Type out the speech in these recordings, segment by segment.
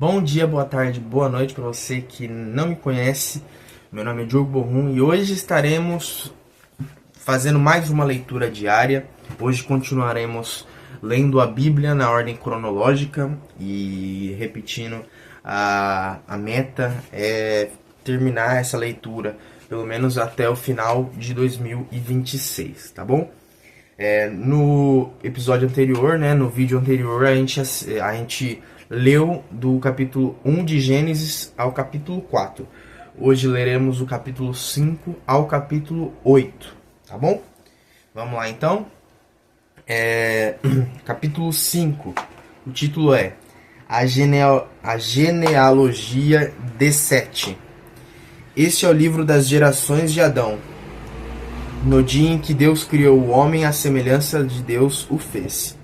Bom dia, boa tarde, boa noite para você que não me conhece. Meu nome é Diogo Borrum e hoje estaremos fazendo mais uma leitura diária. Hoje continuaremos lendo a Bíblia na ordem cronológica e repetindo, a meta é terminar essa leitura pelo menos até o final de 2026, tá bom? No episódio anterior, no vídeo anterior, a gente leu do capítulo 1 de Gênesis ao capítulo 4. Hoje leremos o capítulo 5 ao capítulo 8, tá bom? Vamos lá então. Capítulo 5, o título é A Genealogia de Sete. Este é o livro das gerações de Adão. No dia em que Deus criou o homem, à semelhança de Deus o fez.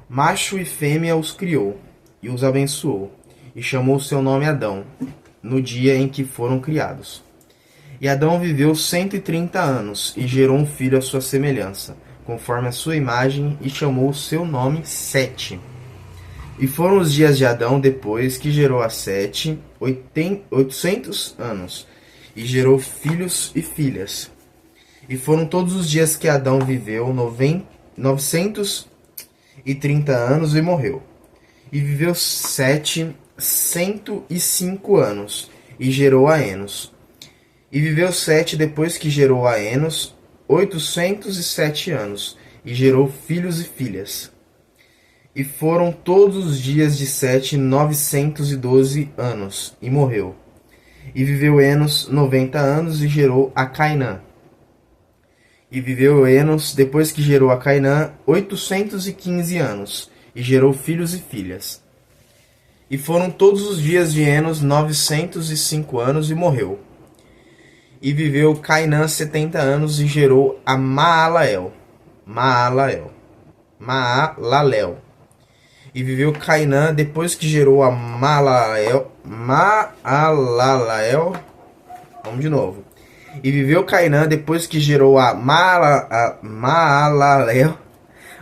Macho e fêmea os criou, e os abençoou, e chamou seu nome Adão, no dia em que foram criados. E Adão viveu 130 anos, e gerou um filho à sua semelhança, conforme a sua imagem, e chamou seu nome Sete. E foram os dias de Adão depois que gerou a Sete, 800 anos, e gerou filhos e filhas. E foram todos os dias que Adão viveu 930 anos e morreu. E viveu Sete 105 anos, e gerou a Enos. E viveu Sete depois que gerou a Enos 807 anos, e gerou filhos e filhas. E foram todos os dias de Sete 912 anos, e morreu. E viveu Enos 90 anos, e gerou a Cainã. E viveu Enos, depois que gerou a Cainã, 815 anos, e gerou filhos e filhas. E foram todos os dias de Enos 905 anos, e morreu. E viveu Cainã 70 anos, e gerou a Maalalel. E viveu Cainã, depois que gerou a Maalalel. Vamos de novo. E viveu Cainã depois que gerou a Maalalel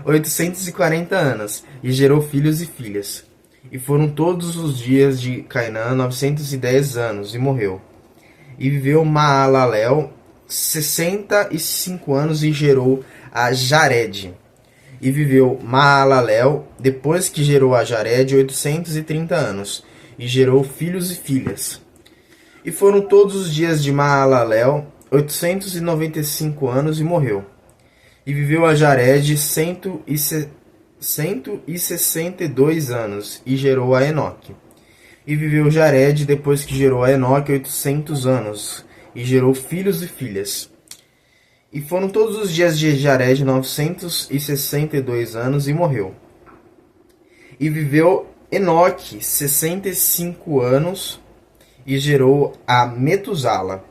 840 anos, e gerou filhos e filhas. E foram todos os dias de Cainã 910 anos, e morreu. E viveu Maalalel 65 anos, e gerou a Jared. E viveu Maalalel depois que gerou a Jared 830 anos, e gerou filhos e filhas. E foram todos os dias de Maalalel 895 anos, e morreu. E viveu a Jared 162 anos, e gerou a Enoque. E viveu Jared depois que gerou a Enoque 800 anos, e gerou filhos e filhas. E foram todos os dias de Jared 962 anos, e morreu. E viveu Enoque 65 anos, e gerou a Metusala.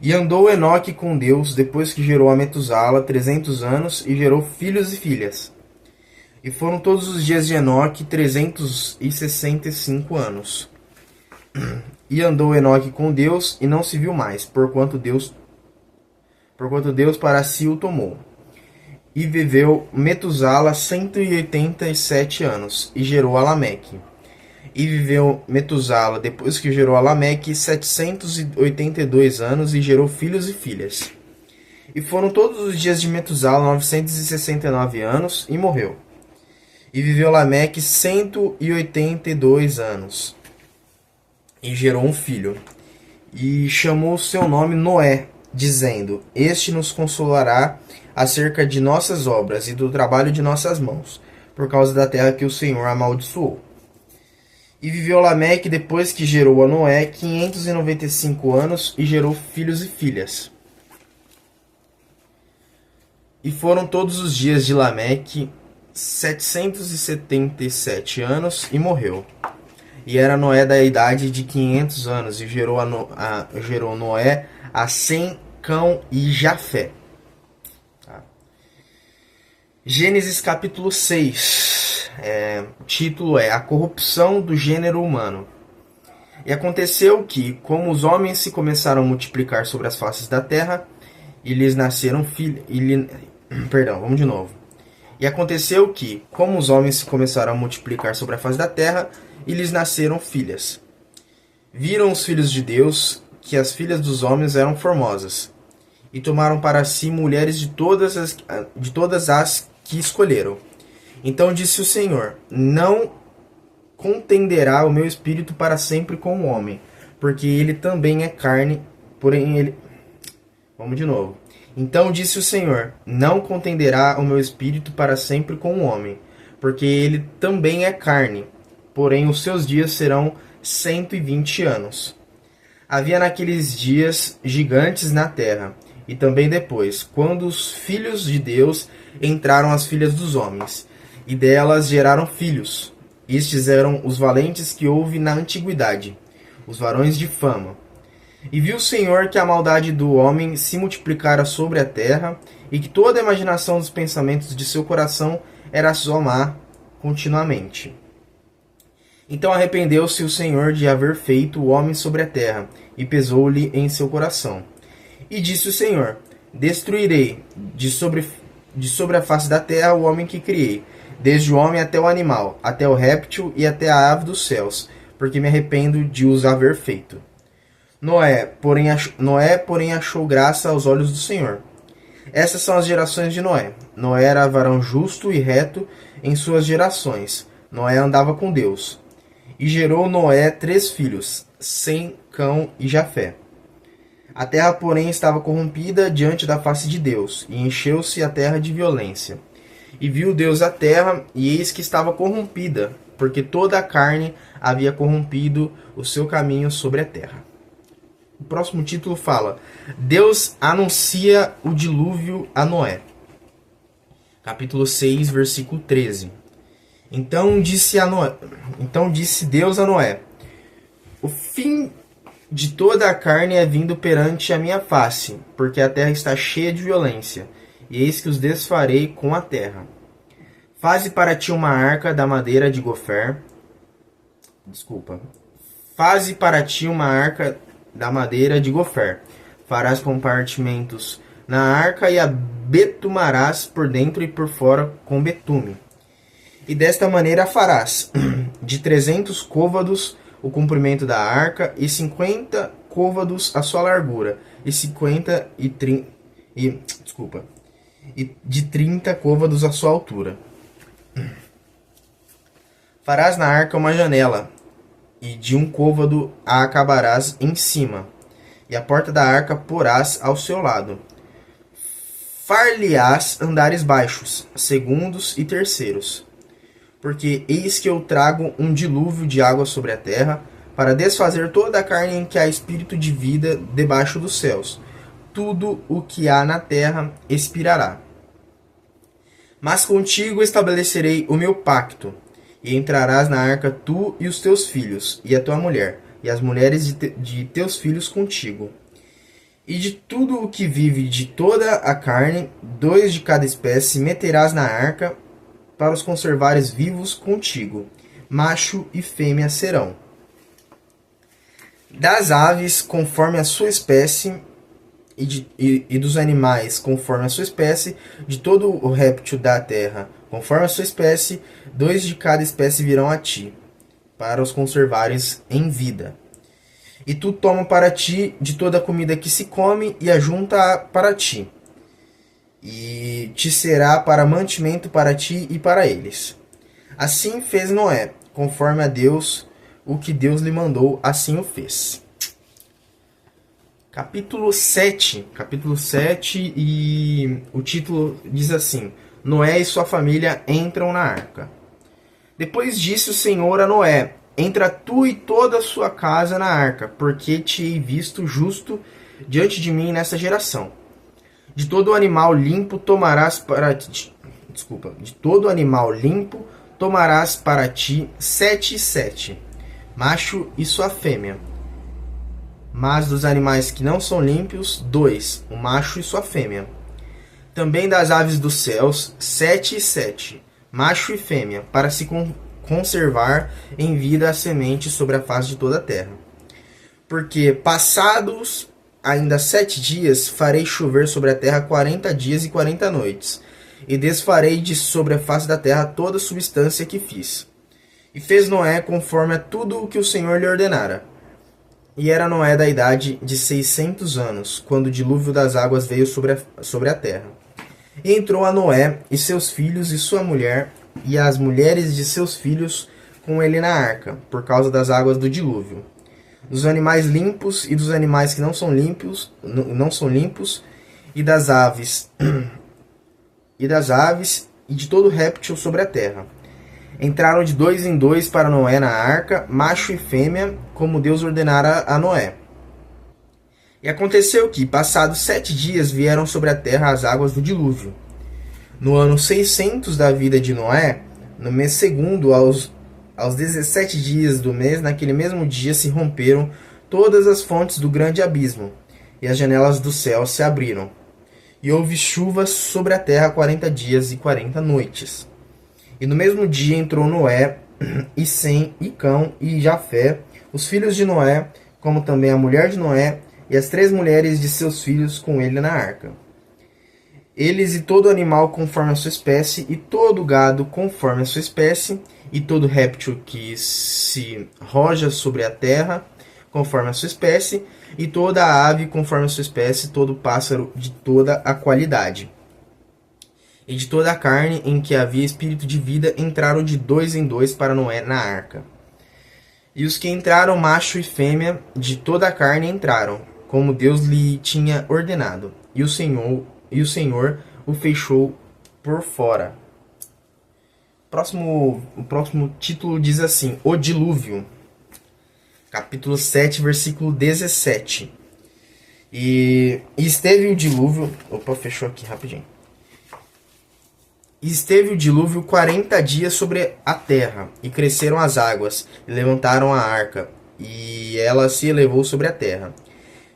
E andou Enoque com Deus, depois que gerou a Metusala 300 anos, e gerou filhos e filhas. E foram todos os dias de Enoque 365 anos. E andou Enoque com Deus, e não se viu mais, porquanto Deus para si o tomou. E viveu Metusala 187 anos, e gerou a Lameque. E viveu Metusala, depois que gerou a Lameque, 782 anos, e gerou filhos e filhas. E foram todos os dias de Metusala 969 anos, e morreu. E viveu Lameque 182 anos, e gerou um filho. E chamou seu nome Noé, dizendo: Este nos consolará acerca de nossas obras e do trabalho de nossas mãos, por causa da terra que o Senhor amaldiçoou. E viveu Lameque depois que gerou a Noé 595 anos, e gerou filhos e filhas. E foram todos os dias de Lameque 777 anos, e morreu. E era Noé da idade de 500 anos, e gerou Noé a Sem, Cão e Jafé. Gênesis capítulo 6. O título é A Corrupção do Gênero Humano. E aconteceu que, como os homens se começaram a multiplicar sobre as faces da terra, e lhes nasceram filhos... Vamos de novo. E aconteceu que, como os homens se começaram a multiplicar sobre a face da terra, e lhes nasceram filhas. Viram os filhos de Deus que as filhas dos homens eram formosas, e tomaram para si mulheres de todas as que escolheram. Então disse o Senhor: Não contenderá o meu espírito para sempre com o homem, porque ele também é carne, porém ele... Vamos de novo. Então disse o Senhor: Não contenderá o meu espírito para sempre com o homem, porque ele também é carne, porém os seus dias serão 120 anos. Havia naqueles dias gigantes na terra, e também depois, quando os filhos de Deus entraram as filhas dos homens, e delas geraram filhos. Estes eram os valentes que houve na antiguidade, os varões de fama. E viu o Senhor que a maldade do homem se multiplicara sobre a terra, e que toda a imaginação dos pensamentos de seu coração era só má continuamente. Então arrependeu-se o Senhor de haver feito o homem sobre a terra, e pesou-lhe em seu coração. E disse o Senhor: Destruirei de sobre a face da terra o homem que criei, desde o homem até o animal, até o réptil e até a ave dos céus, porque me arrependo de os haver feito. Noé, porém, achou graça aos olhos do Senhor. Essas são as gerações de Noé. Noé era varão justo e reto em suas gerações. Noé andava com Deus. E gerou Noé 3 filhos, Sem, Cão e Jafé. A terra, porém, estava corrompida diante da face de Deus, e encheu-se a terra de violência. E viu Deus a terra, e eis que estava corrompida, porque toda a carne havia corrompido o seu caminho sobre a terra. O próximo título fala: Deus anuncia o dilúvio a Noé. Capítulo 6, versículo 13. Então disse Deus a Noé: O fim de toda a carne é vindo perante a minha face, porque a terra está cheia de violência, e eis que os desfarei com a terra. Faze para ti uma arca da madeira de gofer. Faze para ti uma arca da madeira de gofer. Farás compartimentos na arca e a betumarás por dentro e por fora com betume. E desta maneira farás de 300 côvados o comprimento da arca, e 50 côvados a sua largura, e de 30 côvados a sua altura. Farás na arca uma janela, e de 1 côvado a acabarás em cima, e a porta da arca porás ao seu lado. Far-lhe-ás andares baixos, segundos e terceiros. Porque eis que eu trago um dilúvio de água sobre a terra, para desfazer toda a carne em que há espírito de vida debaixo dos céus. Tudo o que há na terra expirará. Mas contigo estabelecerei o meu pacto, e entrarás na arca tu e os teus filhos, e a tua mulher, e as mulheres de teus filhos contigo. E de tudo o que vive de toda a carne, 2 de cada espécie meterás na arca, para os conservares vivos contigo. Macho e fêmea serão. Das aves, conforme a sua espécie, e dos animais, conforme a sua espécie, de todo o réptil da terra, conforme a sua espécie, 2 de cada espécie virão a ti, para os conservares em vida. E tu toma para ti de toda a comida que se come, e ajunta para ti, e te será para mantimento para ti e para eles. Assim fez Noé, conforme a Deus, o que Deus lhe mandou, assim o fez. Capítulo 7, e o título diz assim: Noé e sua família entram na arca. Depois disse o Senhor a Noé: Entra tu e toda a sua casa na arca, porque te hei visto justo diante de mim nessa geração. De todo animal limpo tomarás para ti. De todo animal limpo tomarás para ti 7 e 7, macho e sua fêmea. Mas dos animais que não são limpos, 2, o macho e sua fêmea. Também das aves dos céus, 7 e 7, macho e fêmea, para se conservar em vida a semente sobre a face de toda a terra. Porque passados ainda 7 dias, farei chover sobre a terra 40 dias e 40 noites, e desfarei de sobre a face da terra toda a substância que fiz. E fez Noé conforme a tudo o que o Senhor lhe ordenara. E era Noé da idade de 600 anos, quando o dilúvio das águas veio sobre a terra. E entrou a Noé e seus filhos e sua mulher, e as mulheres de seus filhos com ele na arca, por causa das águas do dilúvio. Dos animais limpos e dos animais que não são limpos, e das aves, e de todo réptil sobre a terra. Entraram de 2 em 2 para Noé na arca, macho e fêmea, como Deus ordenara a Noé. E aconteceu que, passados 7 dias, vieram sobre a terra as águas do dilúvio. No ano 600 da vida de Noé, no mês segundo, aos 17 dias do mês, naquele mesmo dia se romperam todas as fontes do grande abismo, e as janelas do céu se abriram. E houve chuva sobre a terra 40 dias e 40 noites. E no mesmo dia entrou Noé, e Sem, e Cão, e Jafé, os filhos de Noé, como também a mulher de Noé, e as 3 mulheres de seus filhos com ele na arca. Eles e todo animal conforme a sua espécie, e todo gado conforme a sua espécie, e todo réptil que se roja sobre a terra conforme a sua espécie, e toda ave conforme a sua espécie, todo pássaro de toda a qualidade. E de toda a carne em que havia espírito de vida entraram de 2 em 2 para Noé na arca. E os que entraram, macho e fêmea, de toda a carne entraram, como Deus lhe tinha ordenado. E o Senhor o fechou por fora. O próximo título diz assim: O Dilúvio. Capítulo 7, versículo 17. E esteve o dilúvio... Opa, fechou aqui rapidinho. E esteve o dilúvio 40 dias sobre a terra, e cresceram as águas, e levantaram a arca, e ela se elevou sobre a terra.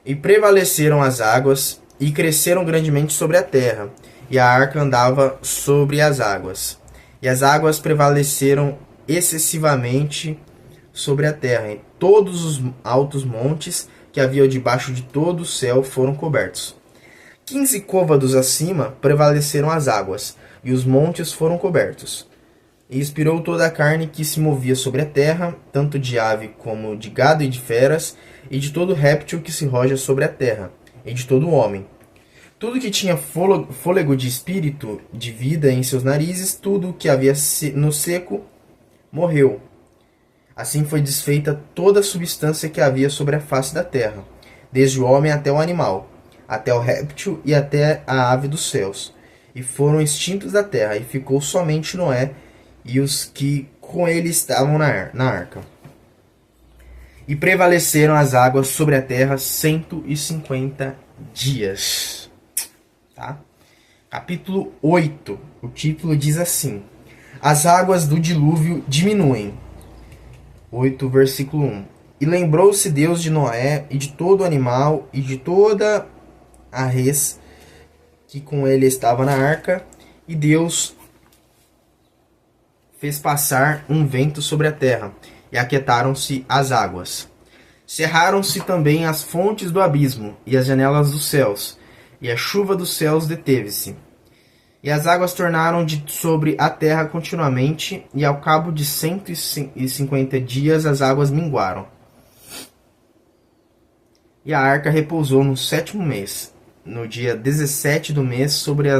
E prevaleceram as águas, e cresceram grandemente sobre a terra, e a arca andava sobre as águas. E as águas prevaleceram excessivamente sobre a terra, e todos os altos montes que havia debaixo de todo o céu foram cobertos. 15 côvados acima prevaleceram as águas, e os montes foram cobertos. E expirou toda a carne que se movia sobre a terra, tanto de ave como de gado e de feras, e de todo réptil que se roja sobre a terra, e de todo homem. Tudo que tinha fôlego de espírito, de vida em seus narizes, tudo que havia no seco, morreu. Assim foi desfeita toda a substância que havia sobre a face da terra, desde o homem até o animal, até o réptil e até a ave dos céus. E foram extintos da terra, e ficou somente Noé e os que com ele estavam na arca. E prevaleceram as águas sobre a terra 150 dias. Tá? Capítulo 8. O título diz assim: As águas do dilúvio diminuem. 8, versículo 1. E lembrou-se Deus de Noé e de todo animal e de toda a res que com ele estava na arca, e Deus fez passar um vento sobre a terra, e aquietaram-se as águas. Cerraram-se também as fontes do abismo, e as janelas dos céus, e a chuva dos céus deteve-se. E as águas tornaram de sobre a terra continuamente, e ao cabo de 150 dias as águas minguaram. E a arca repousou no 7º mês, no dia 17 do mês, sobre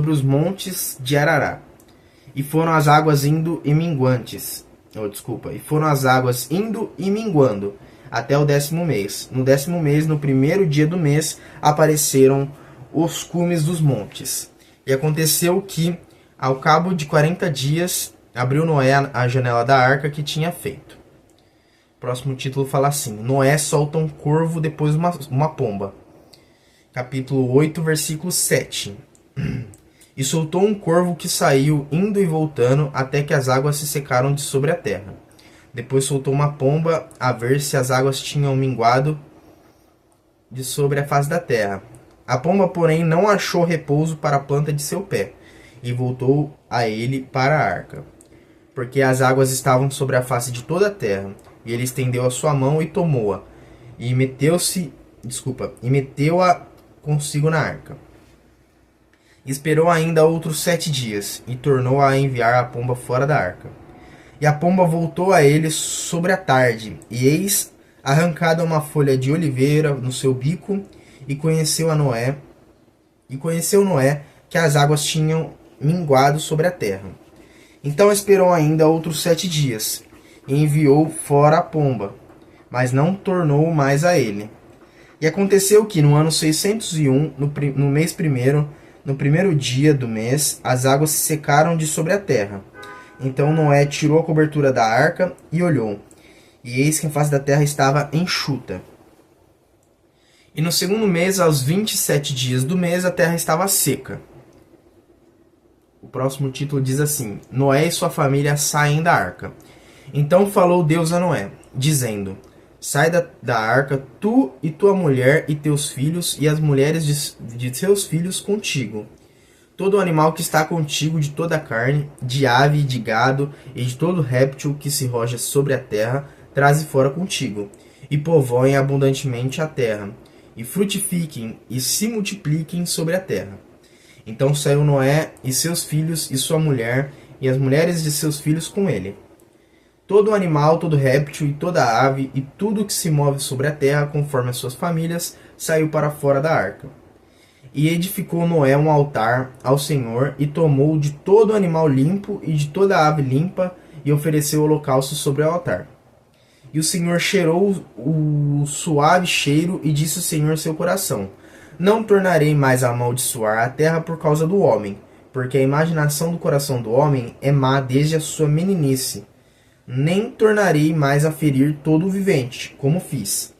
os montes de Arará. E foram as águas indo e minguantes. E foram as águas indo e minguando, até o 10º mês. No 10º mês, no primeiro dia do mês, apareceram os cumes dos montes. E aconteceu que, ao cabo de 40 dias, abriu Noé a janela da arca que tinha feito. O próximo título fala assim: Noé solta um corvo depois uma pomba. Capítulo 8, versículo 7. E soltou um corvo que saiu indo e voltando até que as águas se secaram de sobre a terra. Depois soltou uma pomba a ver se as águas tinham minguado de sobre a face da terra. A pomba, porém, não achou repouso para a planta de seu pé, e voltou a ele para a arca, porque as águas estavam sobre a face de toda a terra. E ele estendeu a sua mão e tomou-a, e meteu-a consigo na arca. Esperou ainda outros 7 dias, e tornou a enviar a pomba fora da arca. E a pomba voltou a ele sobre a tarde, e eis arrancada uma folha de oliveira no seu bico, e conheceu Noé que as águas tinham minguado sobre a terra. Então esperou ainda outros 7 dias, e enviou fora a pomba, mas não tornou mais a ele. E aconteceu que no ano 601, no mês primeiro, no primeiro dia do mês, as águas se secaram de sobre a terra. Então Noé tirou a cobertura da arca e olhou, e eis que a face da terra estava enxuta. E no segundo mês, aos 27 dias do mês, a terra estava seca. O próximo título diz assim: Noé e sua família saem da arca. Então falou Deus a Noé, dizendo: Sai da arca, tu e tua mulher e teus filhos, e as mulheres de seus filhos contigo. Todo animal que está contigo de toda a carne, de ave, de gado, e de todo réptil que se roja sobre a terra, traze fora contigo, e povoem abundantemente a terra, e frutifiquem e se multipliquem sobre a terra. Então saiu Noé e seus filhos e sua mulher, e as mulheres de seus filhos com ele. Todo animal, todo réptil e toda ave, e tudo que se move sobre a terra, conforme as suas famílias, saiu para fora da arca. E edificou Noé um altar ao Senhor, e tomou de todo animal limpo e de toda ave limpa, e ofereceu holocausto sobre o altar. E o Senhor cheirou o suave cheiro, e disse o Senhor em seu coração: Não tornarei mais a amaldiçoar a terra por causa do homem, porque a imaginação do coração do homem é má desde a sua meninice. Nem tornarei mais a ferir todo o vivente, como fiz.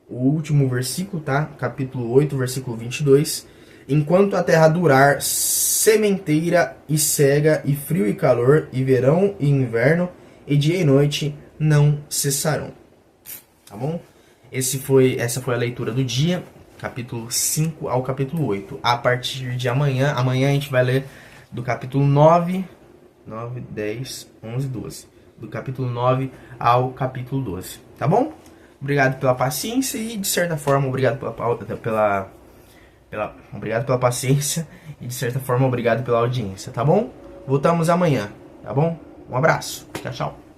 O último versículo, tá? Capítulo 8, versículo 22. Enquanto a terra durar, sementeira e cega, e frio e calor, e verão e inverno, e dia e noite não cessarão. Tá bom? Essa foi a leitura do dia, capítulo 5 ao capítulo 8. A partir de amanhã a gente vai ler do capítulo 9, 10, 11, 12. Do capítulo 9 ao capítulo 12. Tá bom? Obrigado pela paciência e, de certa forma, obrigado pela paciência e, de certa forma, obrigado pela audiência, tá bom? Voltamos amanhã, tá bom? Um abraço. Tchau, tchau.